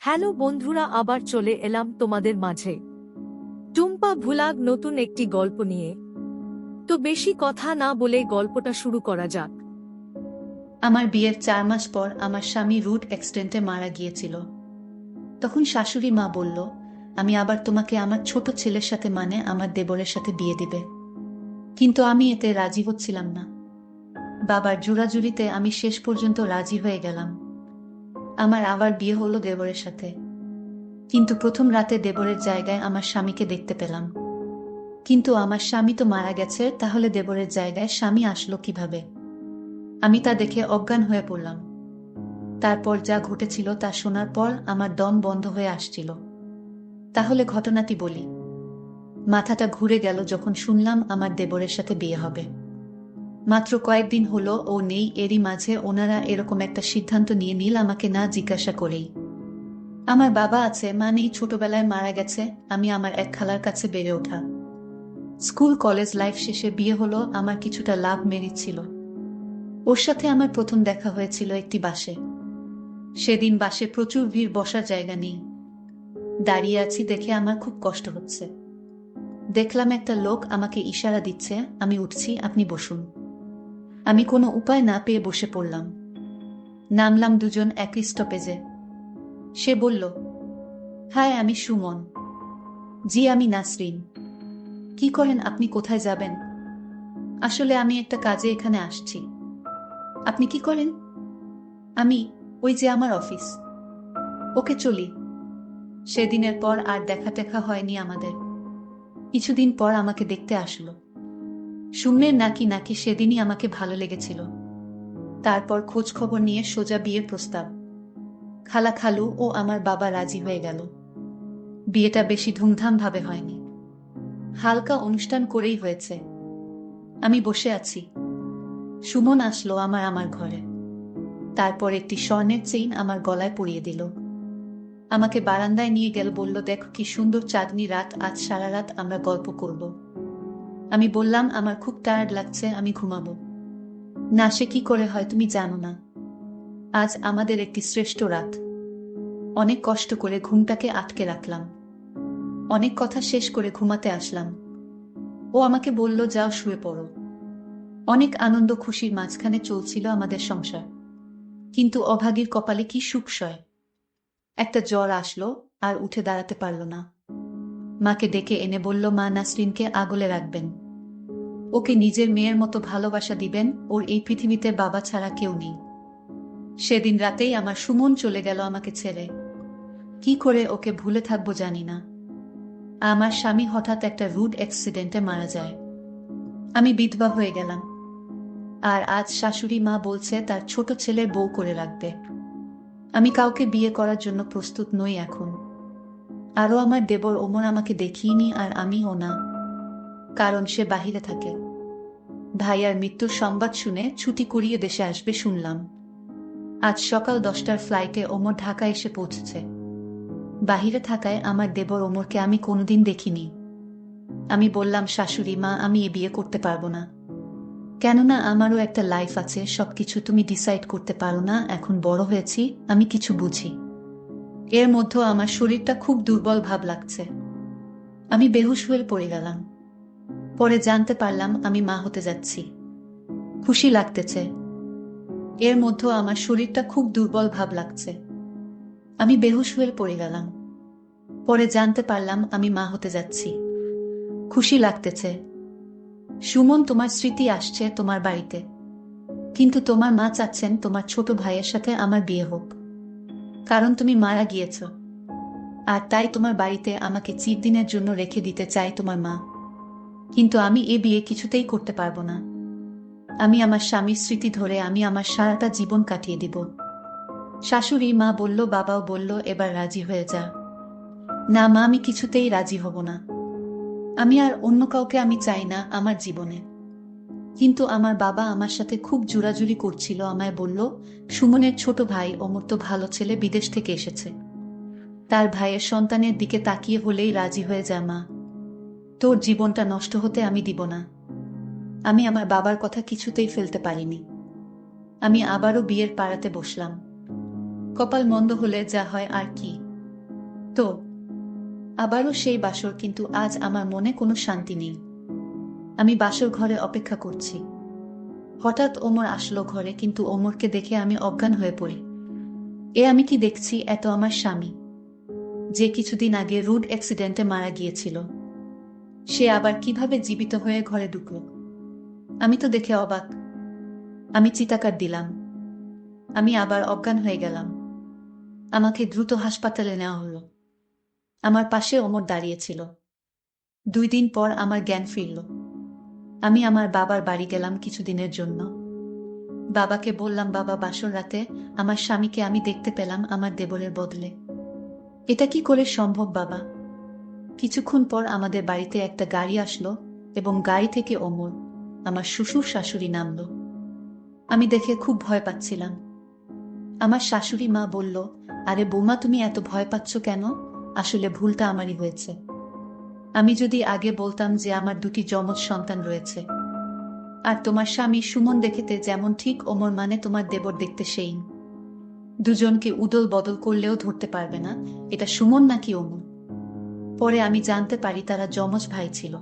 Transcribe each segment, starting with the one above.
Hello বন্ধুরা, আবার চলে এলাম তোমাদের মাঝে টুম্পা ভুলাগ নতুন একটি গল্প নিয়ে। তো বেশি কথা না বলে গল্পটা শুরু করা যাক। আমার বিয়ের 4 মাস পর আমার স্বামী রুট অ্যাক্সিডেন্টে মারা গিয়েছিল। তখন শাশুড়ি মা বলল, আমি আবার তোমাকে আমার ছোট ছেলের সাথে মানে আমার দেবরের সাথে বিয়ে দিবে। কিন্তু আমি এতে রাজি হচ্ছিলাম না। বাবার জোরাজুরিতে আমি শেষ পর্যন্ত রাজি হয়ে গেলাম। আমার আবার বিয়ে হলো দেবরের সাথে। কিন্তু প্রথম রাতে দেবরের জায়গায় আমার স্বামীকে দেখতে পেলাম। কিন্তু আমার স্বামী তো মারা গেছে, তাহলে দেবরের জায়গায় স্বামী আসলো কিভাবে? আমি তা দেখে অজ্ঞান হয়ে পড়লাম। তারপর যা ঘটেছিল তা শোনার পর আমার দম বন্ধ হয়ে আসছিল। তাহলে ঘটনাটি বলি। মাথাটা ঘুরে গেল যখন শুনলাম আমার দেবরের সাথে বিয়ে হবে। মাত্র কয়েকদিন হলো ও নেই, এরই মাঝে ওনারা এরকম একটা সিদ্ধান্ত নিয়ে নিল আমাকে না জিজ্ঞাসা করেই। আমার বাবা আছে, মা নেই, ছোটবেলায় মারা গেছে। আমি আমার এক খালার কাছে বেড়ে ওঠা। স্কুল কলেজ লাইফ শেষে বিয়ে হলো, আমার কিছুটা লাভ মেরিট ছিল। ওর সাথে আমার প্রথম দেখা হয়েছিল একটি বাসে। সেদিন বাসে প্রচুর ভিড়, বসার জায়গা নেই। দাঁড়িয়ে আছি দেখে আমার খুব কষ্ট হচ্ছে। দেখলাম একটা লোক আমাকে ইশারা দিচ্ছে, আমি উঠছি, আপনি বসুন। আমি কোনো উপায় না পেয়ে বসে পড়লাম। নামলাম দুজন একই স্টপেজে। সে বলল, হাই, আমি সুমন। জি, আমি নাসরিন। কি করেন আপনি, কোথায় যাবেন? আসলে আমি একটা কাজে এখানে আসছি। আপনি কি করেন? আমি, ওই যে আমার অফিস। ওকে, চলি। সেদিনের পর আর দেখা টেখা হয়নি আমাদের। কিছুদিন পর আমাকে দেখতে আসলো। সুমনের নাকি নাকি সেদিনই আমাকে ভালো লেগেছিল। তারপর খোঁজ খবর নিয়ে সোজা বিয়ের প্রস্তাব। খালা খালু ও আমার বাবা রাজি হয়ে গেল। বিয়েটা বেশি ধুমধাম ভাবে হয়নি, হালকা অনুষ্ঠান করেই হয়েছে। আমি বসে আছি। সুমন আসলো আমার ঘরে। তারপর একটি স্বর্ণের চেইন আমার গলায় পরিয়ে দিল। আমাকে বারান্দায় নিয়ে গেল, বলল, দেখো কি সুন্দর চাঁদনি রাত, আজ সারা রাত আমরা গল্প করব। আমি বললাম, আমার খুব টায়ার্ড লাগছে, আমি ঘুমাবো। না, সে কি করে হয় তুমি জানো না। আজ আমাদের একটি শ্রেষ্ঠ রাত। অনেক কষ্ট করে ঘুমটাকে আটকে রাখলাম। অনেক কথা শেষ করে ঘুমাতে আসলাম। ও আমাকে বলল, যাও শুয়ে পড়ো। অনেক আনন্দ খুশির মাঝখানে চলছিল আমাদের সংসার। কিন্তু অভাগীর কপালে কি সুখ সয়। একটা জ্বর আসলো, আর উঠে দাঁড়াতে পারল না। মাকে ডেকে এনে বলল, মা, নাসরিনকে আগলে রাখবেন। ওকে নিজের মেয়ের মতো ভালোবাসা দিবেন, ওর এই পৃথিবীতে বাবা ছাড়া কেউ নেই। সেদিন রাতেই আমার সুমন চলে গেল আমাকে ছেড়ে। কি করে ওকে ভুলে থাকবো জানি না। আমার স্বামী হঠাৎ একটা রুড অ্যাক্সিডেন্টে মারা যায়। আমি বিধবা হয়ে গেলাম। আর আজ শাশুড়ি মা বলছে তার ছোট ছেলে বউ করে রাখবে। আমি কাউকে বিয়ে করার জন্য প্রস্তুত নই এখন। আরও আমার দেবর ওমর আমাকে দেখিইনি, আর আমিও না, কারণ সে বাহিরে থাকে। ভাইয়ার মৃত্যুর সংবাদ শুনে ছুটি করিয়ে দেশে আসবে শুনলাম। আজ সকাল 10টার ফ্লাইটে ওমর ঢাকা এসে পৌঁছেছে। বাহিরে থাকায় আমার দেবর ওমরকে আমি কোনোদিন দেখিনি। আমি বললাম, শাশুড়ি মা, আমি এ বিয়ে করতে পারবো না। কেননা আমারও একটা লাইফ আছে, সবকিছু তুমি ডিসাইড করতে পারো না, এখন বড় হয়েছি, আমি কিছু বুঝি। এর মধ্যে আমার শরীরটা খুব দুর্বল ভাব লাগছে। আমি বেহুশ হয়ে পড়ে গেলাম। পরে জানতে পারলাম আমি মা হতে যাচ্ছি। খুশি লাগতেছে। এর মধ্যে আমার শরীরটা খুব দুর্বল ভাব লাগছে। আমি বেহুশ হয়ে পড়ে গেলাম। পরে জানতে পারলাম আমি মা হতে যাচ্ছি। খুশি লাগতেছে। সুমন, তোমার স্মৃতি আসছে তোমার বাড়িতে। কিন্তু তোমার মা চাচ্ছেন তোমার ছোট ভাইয়ের সাথে আমার বিয়ে হোক, কারণ তুমি মারা গিয়েছ। আর তাই তোমার বাড়িতে আমাকে চিরদিনের জন্য রেখে দিতে চাই তোমার মা। কিন্তু আমি এ বিয়ে কিছুতেই করতে পারবো না। আমি আমার স্বামীর স্মৃতি ধরে আমি আমার সারাটা জীবন কাটিয়ে দিব। শাশুড়ি মা বলল, বাবাও বলল, এবার রাজি হয়ে যা। না মা, আমি কিছুতেই রাজি হব না। আমি আর অন্য কাউকে আমি চাই না আমার জীবনে। কিন্তু আমার বাবা আমার সাথে খুব জোরাজুরি করছিল, আমায় বলল, সুমনের ছোট ভাই অমর তো ভালো ছেলে, বিদেশ থেকে এসেছে। তার ভাইয়ের সন্তানের দিকে তাকিয়ে হলেই রাজি হয়ে যা মা। তোর জীবনটা নষ্ট হতে আমি দিব না। আমি আমার বাবার কথা কিছুতেই ফেলতে পারিনি। আমি আবারও বিয়ের পাড়াতে বসলাম। কপাল মন্দ হলে যা হয় আর কি। তো আবারও সেই বাসর, কিন্তু আজ আমার মনে কোনো শান্তি নেই। আমি বাসর ঘরে অপেক্ষা করছি। হঠাৎ ওমর আসলো ঘরে, কিন্তু ওমরকে দেখে আমি অজ্ঞান হয়ে পড়ি। আমি কি দেখছি? এত আমার স্বামী, যে কিছুদিন আগে রোড অ্যাক্সিডেন্টে মারা গিয়েছিল, সে আবার কিভাবে জীবিত হয়ে ঘরে ঢুকলো? আমি তো দেখে অবাক। আমি চিৎকার দিলাম। আমি আবার অজ্ঞান হয়ে গেলাম। আমাকে দ্রুত হাসপাতালে নেওয়া হলো। আমার পাশে ওমর দাঁড়িয়েছিল। 2 দিন পর আমার জ্ঞান ফিরল। আমি আমার বাবার বাড়ি গেলাম কিছুদিনের জন্য। বাবাকে বললাম, বাবা, বাসর রাতে আমার স্বামীকে আমি দেখতে পেলাম আমার দেবরের বদলে। এটা কি করে সম্ভব বাবা? কিছুক্ষণ পর আমাদের বাড়িতে একটা গাড়ি আসলো এবং গাড়ি থেকে ওমর, আমার শ্বশুর শাশুড়ি নামলো। আমি দেখে খুব ভয় পাচ্ছিলাম। আমার শাশুড়ি মা বলল, আরে বৌমা, তুমি এত ভয় পাচ্ছ কেন? আসলে ভুলটা আমারই হয়েছে। আমি যদি আগে বলতাম যে আমার 2টি যমজ সন্তান রয়েছে, আর তোমার স্বামী সুমন দেখতে যেমন ঠিক ওমর মানে তোমার দেবর দেখতে সেই, দুজনকে উদল বদল করলেও ধরতে পারবে না এটা সুমন নাকি ওমর। পরে আমি জানতে পারি তারা যমজ ভাই ছিল।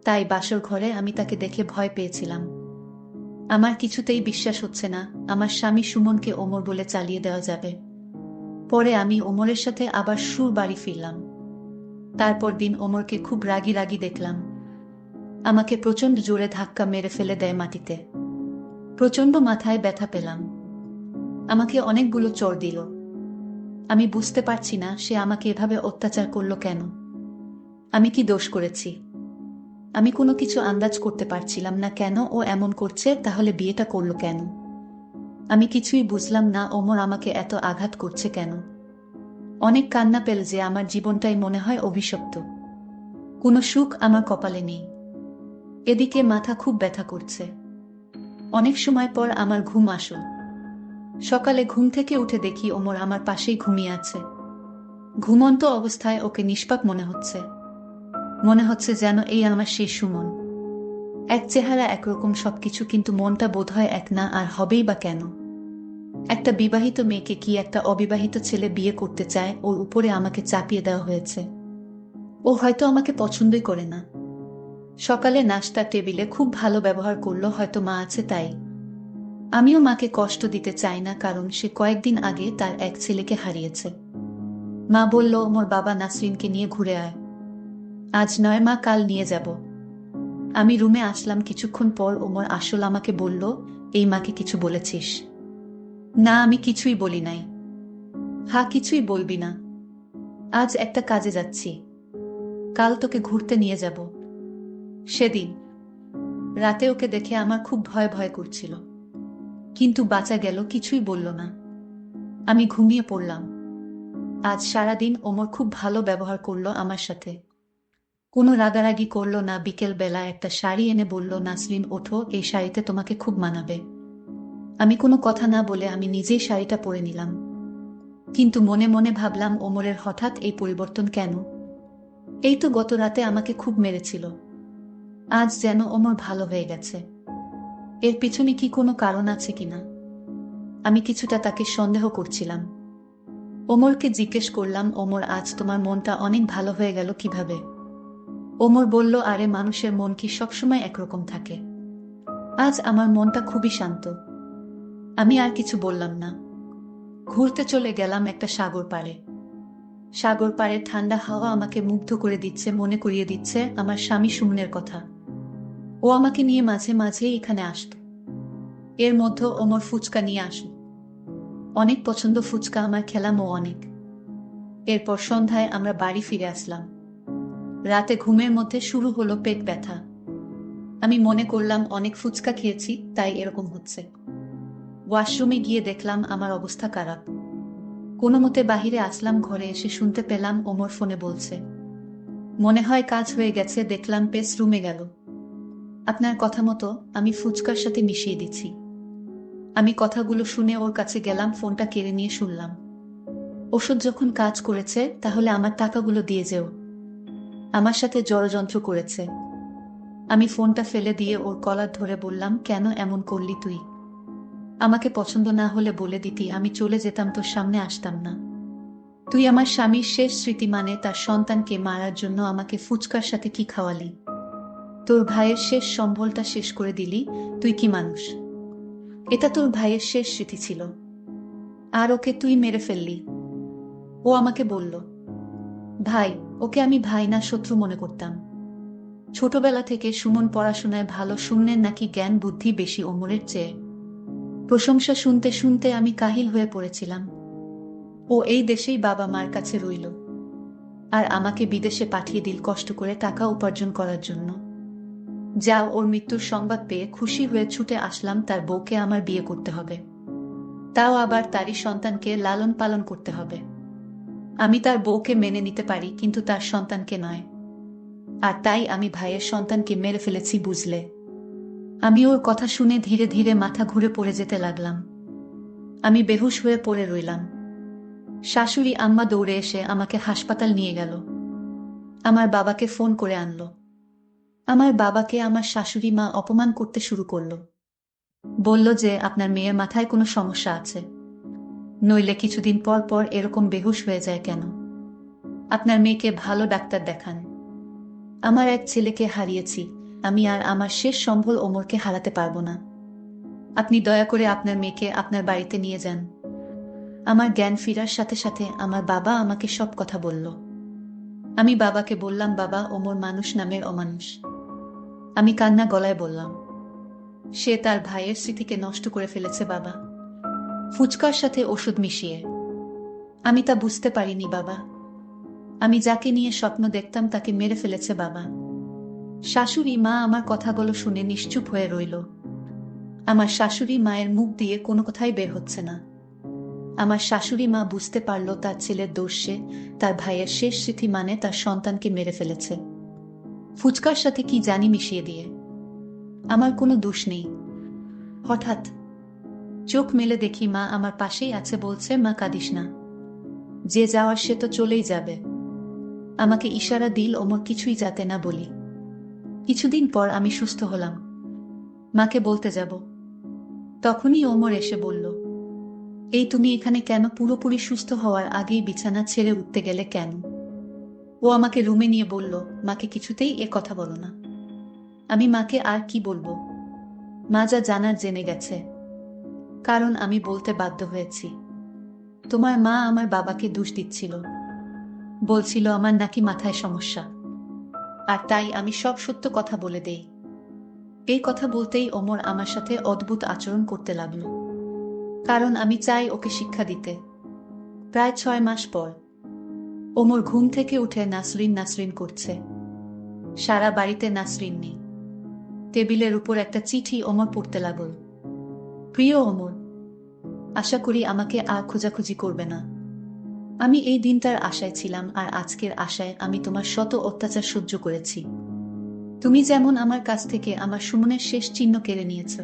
তাই বাসর ঘরে আমি তাকে দেখে ভয় পেয়েছিলাম। আমার কিছুতেই বিশ্বাস হচ্ছে না আমার স্বামী সুমনকে ওমর বলে চালিয়ে দেওয়া যাবে। পরে আমি ওমরের সাথে আবার সুর বাড়ি ফিরলাম। তারপর দিন ওমরকে খুব রাগী রাগী দেখলাম। আমাকে প্রচণ্ড জোরে ধাক্কা মেরে ফেলে দেয় মাটিতে। প্রচণ্ড মাথায় ব্যথা পেলাম। আমাকে অনেকগুলো চড় দিল। আমি বুঝতে পারছি না সে আমাকে এভাবে অত্যাচার করলো কেন। আমি কি দোষ করেছি? আমি কোনো কিছু আন্দাজ করতে পারছিলাম না কেন ও এমন করছে। তাহলে বিয়েটা করলো কেন? আমি কিছুই বুঝলাম না ওমর আমাকে এত আঘাত করছে কেন। অনেক কান্না পেল যে আমার জীবনটাই মনে হয় অভিশপ্ত। কোনো সুখ আমার কপালে নেই। এদিকে মাথা খুব ব্যথা করছে। অনেক সময় পর আমার ঘুম আসল। সকালে ঘুম থেকে উঠে দেখি ওমর আমার পাশেই ঘুমিয়ে আছে। ঘুমন্ত অবস্থায় ওকে নিষ্পাপ মনে হচ্ছে। মনে হচ্ছে যেন এই আমার সেই সুমন। এক চেহারা, একরকম সবকিছু, কিন্তু মনটা বোধহয় এক না। আর হবেই বা কেন? একটা বিবাহিত মেয়েকে কি একটা অবিবাহিত ছেলে বিয়ে করতে চায়? ওর উপরে আমাকে চাপিয়ে দেওয়া হয়েছে। ও হয়তো আমাকে পছন্দই করে না। সকালে নাস্তা টেবিলে খুব ভালো ব্যবহার করলো, হয়তো মা আছে তাই। আমিও মাকে কষ্ট দিতে চাই না, কারণ সে কয়েকদিন আগে তার এক ছেলেকে হারিয়েছে। মা বলল, ওমর বাবা নাসরিনকে নিয়ে ঘুরে আয়। আজ নয় মা, কাল নিয়ে যাব। আমি রুমে আসলাম কিছুক্ষণ পর। ওমর আসল আমাকে বলল, এই মাকে কিছু বলেছিস? না, আমি কিছুই বলি নাই। হ্যাঁ, কিছুই বলবি না? আজ একটা কাজে যাচ্ছি, কাল তোকে ঘুরতে নিয়ে যাব। সেদিন রাতে ওকে দেখে আমার খুব ভয় ভয় করছিল, কিন্তু বাঁচা গেল, কিছুই বলল না। আমি ঘুমিয়ে পড়লাম। আজ সারাদিন ওমর খুব ভালো ব্যবহার করলো আমার সাথে। কোনো রাগারাগি করলো না। বিকেল বেলা একটা শাড়ি এনে বলল, নাসরিন ওঠো, এই শাড়িতে তোমাকে খুব মানাবে। আমি কোনো কথা না বলে আমি নিজেই শাড়িটা পরে নিলাম। কিন্তু মনে মনে ভাবলাম, ওমরের হঠাৎ এই পরিবর্তন কেন? এই তো গত রাতে আমাকে খুব মেরেছিল, আজ যেন ওমর ভালো হয়ে গেছে। এর পিছনে কি কোনো কারণ আছে কিনা? আমি কিছুটা তাকে সন্দেহ করছিলাম। ওমরকে জিজ্ঞেস করলাম, ওমর, আজ তোমার মনটা অনেক ভালো হয়ে গেল কিভাবে? ওমর বলল, আরে মানুষের মন কি সবসময় একরকম থাকে? আজ আমার মনটা খুবই শান্ত। আমি আর কিছু বললাম না। ঘুরতে চলে গেলাম একটা সাগর পাড়ে। সাগর পাড়ের ঠান্ডা হাওয়া আমাকে মুগ্ধ করে দিচ্ছে, মনে করিয়ে দিচ্ছে আমার স্বামী সুমনের কথা। ও আমাকে নিয়ে মাঝে মাঝে এখানে আসত। এর মধ্যে ওমর ফুচকা নিয়ে আসলো। অনেক পছন্দ ফুচকা আমার, খেলাম ও অনেক। এরপর সন্ধ্যায় আমরা বাড়ি ফিরে আসলাম। রাতে ঘুমের মধ্যে শুরু হলো পেট ব্যথা। আমি মনে করলাম অনেক ফুচকা খেয়েছি, তাই এরকম হচ্ছে। ওয়াশরুমে গিয়ে দেখলাম আমার অবস্থা খারাপ। কোনো মতে বাহিরে আসলাম। ঘরে এসে শুনতে পেলাম ওমর ফোনে বলছে, মনে হয় কাজ হয়ে গেছে। দেখলাম পেস রুমে গেল। আপনার কথা মতো আমি ফুচকার সাথে মিশিয়ে দিচ্ছি। আমি কথাগুলো শুনে ওর কাছে গেলাম, ফোনটা কেড়ে নিয়ে শুনলাম, ওষুধ যখন কাজ করেছে তাহলে আমার টাকাগুলো দিয়ে যেও। আমার সাথে জড়যন্ত্র করেছে। আমি ফোনটা ফেলে দিয়ে ওর কলার ধরে বললাম, কেন এমন করলি তুই? আমাকে পছন্দ না হলে বলে দিতি, আমি চলে যেতাম, তোর সামনে আসতাম না। তুই আমার স্বামীর শেষ স্মৃতি মানে তার সন্তানকে মারার জন্য আমাকে ফুচকার সাথে কি খাওয়ালি? তোর ভাইয়ের শেষ সম্বলটা শেষ করে দিলি। তুই কি মানুষ? এটা তোর ভাইয়ের শেষ স্মৃতি ছিল, আর ওকে তুই মেরে ফেললি। ও আমাকে বলল, ভাই, ওকে আমি ভাই না শত্রু মনে করতাম। ছোটবেলা থেকে সুমন পড়াশোনায় ভালো, শূন্যের নাকি জ্ঞান বুদ্ধি বেশি ওমরের চেয়ে। প্রশংসা শুনতে শুনতে আমি কাহিল হয়ে পড়েছিলাম। ও এই দেশেই বাবা মার কাছে রইল, আর আমাকে বিদেশে পাঠিয়ে দিল কষ্ট করে টাকা উপার্জন করার জন্য। যাও, ওর মৃত্যুর সংবাদ পেয়ে খুশি হয়ে ছুটে আসলাম। তার বউকে আমার বিয়ে করতে হবে, তাও আবার তারই সন্তানকে লালন পালন করতে হবে। আমি তার বউকে মেনে নিতে পারি, কিন্তু তার সন্তানকে নয়। আর তাই আমি ভাইয়ের সন্তানকে মেরে ফেলেছি, বুঝলে? আমি ওর কথা শুনে ধীরে ধীরে মাথা ঘুরে পড়ে যেতে লাগলাম। আমি বেহুশ হয়ে পড়ে রইলাম। শাশুড়ি আম্মা দৌড়ে এসে আমাকে হাসপাতাল নিয়ে গেল। আমার বাবাকে ফোন করে আনলো। আমার বাবাকে আমার শাশুড়ি মা অপমান করতে শুরু করলো। বলল যে আপনার মেয়ের মাথায় কোনো সমস্যা আছে, নইলে কিছুদিন পর পর এরকম বেহুশ হয়ে যায় কেন? আপনার মেয়েকে ভালো ডাক্তার দেখান। আমার এক ছেলেকে হারিয়েছি, আমি আর আমার শেষ সম্বল ওমরকে হারাতে পারবো না। আপনি দয়া করে আপনার মেয়েকে আপনার বাড়িতে নিয়ে যান। আমার জ্ঞান ফিরার সাথে সাথে আমার বাবা আমাকে সব কথা বলল। আমি বাবাকে বললাম, বাবা, ওমর মানুষ নামের অমানুষ। আমি কান্না গলায় বললাম, সে তার ভাইয়ের স্মৃতিকে নষ্ট করে ফেলেছে বাবা, ফুচকার সাথে ওষুধ মিশিয়ে। আমি তা বুঝতে পারিনি বাবা। আমি যাকে নিয়ে স্বপ্ন দেখতাম তাকে মেরে ফেলেছে বাবা। শাশুড়ি মা আমার কথাগুলো শুনে নিশ্চুপ হয়ে রইল। আমার শাশুড়ি মায়ের মুখ দিয়ে কোনো কথাই বের হচ্ছে না। আমার শাশুড়ি মা বুঝতে পারল তার ছেলের দোষে তার ভাইয়ের শেষ স্মৃতি মানে তার সন্তানকে মেরে ফেলেছে, ফুচকার সাথে কি জানি মিশিয়ে দিয়ে। আমার কোনো দোষ নেই। হঠাৎ চোখ মেলে দেখি মা আমার পাশেই আছে, বলছে, মা কাঁদিস না, যে যাওয়ার সে তো চলেই যাবে। আমাকে ইশারা দিল ওমর কিছুই যাতে না বলি। কিছুদিন পর আমি সুস্থ হলাম, মাকে বলতে যাব। তখনই ওমর এসে বলল, এই তুমি এখানে কেন? পুরোপুরি সুস্থ হওয়ার আগেই বিছানা ছেড়ে উঠতে গেলে কেন? ও আমাকে রুমে নিয়ে বলল, মাকে কিছুতেই এ কথা বলো না। আমি মাকে আর কি বলবো? মা যা জানার জেনে গেছে, কারণ আমি বলতে বাধ্য হয়েছি। তোমার মা আমার বাবাকে দোষ দিচ্ছিল, বলছিল আমার নাকি মাথায় সমস্যা, আর তাই আমি সব সত্য কথা বলে দেই। এই কথা বলতেই ওমর আমার সাথে অদ্ভুত আচরণ করতে লাগলো, কারণ আমি চাই ওকে শিক্ষা দিতে। প্রায় 6 মাস পর ওমর ঘুম থেকে উঠে নাসরিন নাসরিন করছে। সারা বাড়িতে নাসরিন নেই। টেবিলের উপর একটা চিঠি ওমর পড়তে লাগল। প্রিয় ওমর, আশা করি আমাকে আর খোঁজাখুঁজি করবে না। আমি এই দিনটার আশায় ছিলাম, আর আজকের আশায় আমি তোমার শত অত্যাচার সহ্য করেছি। তুমি যেমন আমার কাছ থেকে আমার সুমনের শেষ চিহ্ন কেড়ে নিয়েছ,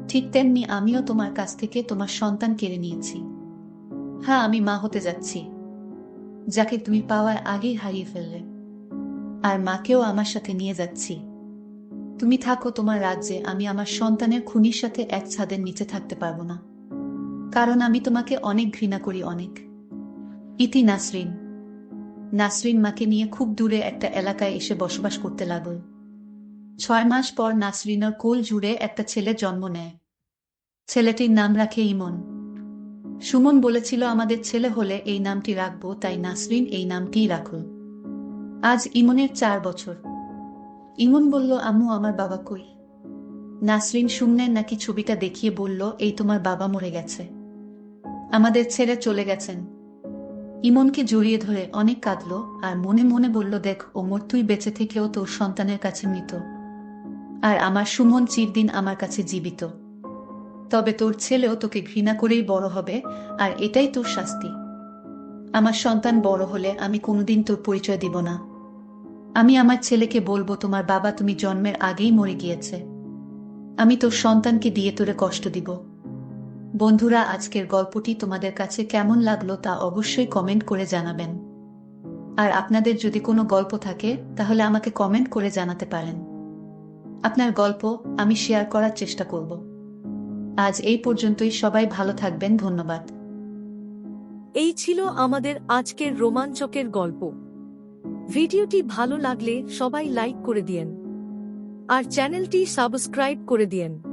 ঠিক তেমনি আমিও তোমার কাছ থেকে তোমার সন্তান কেড়ে নিয়েছি। হ্যাঁ, আমি মা হতে যাচ্ছি, যাকে তুমি পাওয়ার আগেই হারিয়ে ফেললে। আর মাকেও আমার সাথে নিয়ে যাচ্ছি। তুমি থাকো তোমার রাজ্যে, আমি আমার সন্তানের খুনির সাথে এক ছাদের নিচে থাকতে পারবো না, কারণ আমি তোমাকে অনেক ঘৃণা করি, অনেক। ইতি নাসরিন। নাসরিন মাকে নিয়ে খুব দূরে একটা এলাকায় এসে বসবাস করতে লাগল। 6 মাস পর নাসরিনের কোল জুড়ে একটা ছেলে জন্ম নেয়। ছেলেটির নাম রাখে ইমন। সুমন বলেছিল আমাদের ছেলে হলে এই নামটি রাখবো, তাই নাসরিন এই নামটিই রাখল। আজ ইমনের 4 বছর। ইমন বলল, আম্মু, আমার বাবা কই? নাসরিন সুমনের নাকি ছবিটা দেখিয়ে বলল, এই তোমার বাবা মরে গেছে, আমাদের ছেড়ে চলে গেছেন। ইমনকে জড়িয়ে ধরে অনেক কাঁদল, আর মনে মনে বলল, দেখ ওমর, তুই বেঁচে থেকেও তোর সন্তানের কাছে মৃত, আর আমার সুমন চিরদিন আমার কাছে জীবিত। তবে তোর ছেলেও তোকে ঘৃণা করেই বড় হবে, আর এটাই তোর শাস্তি। আমার সন্তান বড় হলে আমি কোনোদিন তোর পরিচয় দিব না। আমি আমার ছেলেকে বলবো, তোমার বাবা তুমি জন্মের আগেই মরে গিয়েছে। আমি তোর সন্তানকে দিয়ে তোরে কষ্ট দিব। বন্ধুরা, আজকের গল্পটি তোমাদের কাছে কেমন লাগলো তা অবশ্যই কমেন্ট করে জানাবেন। আর আপনাদের যদি কোনো গল্প থাকে তাহলে আমাকে কমেন্ট করে জানাতে পারেন। আপনার গল্প আমি শেয়ার করার চেষ্টা করব। আজ এই পর্যন্তই। সবাই ভালো থাকবেন। ধন্যবাদ। এই ছিল আমাদের আজকের রোমাঞ্চকের গল্প। ভিডিওটি ভালো লাগলে সবাই লাইক করে দিয়েন আর চ্যানেলটি সাবস্ক্রাইব করে দিয়েন।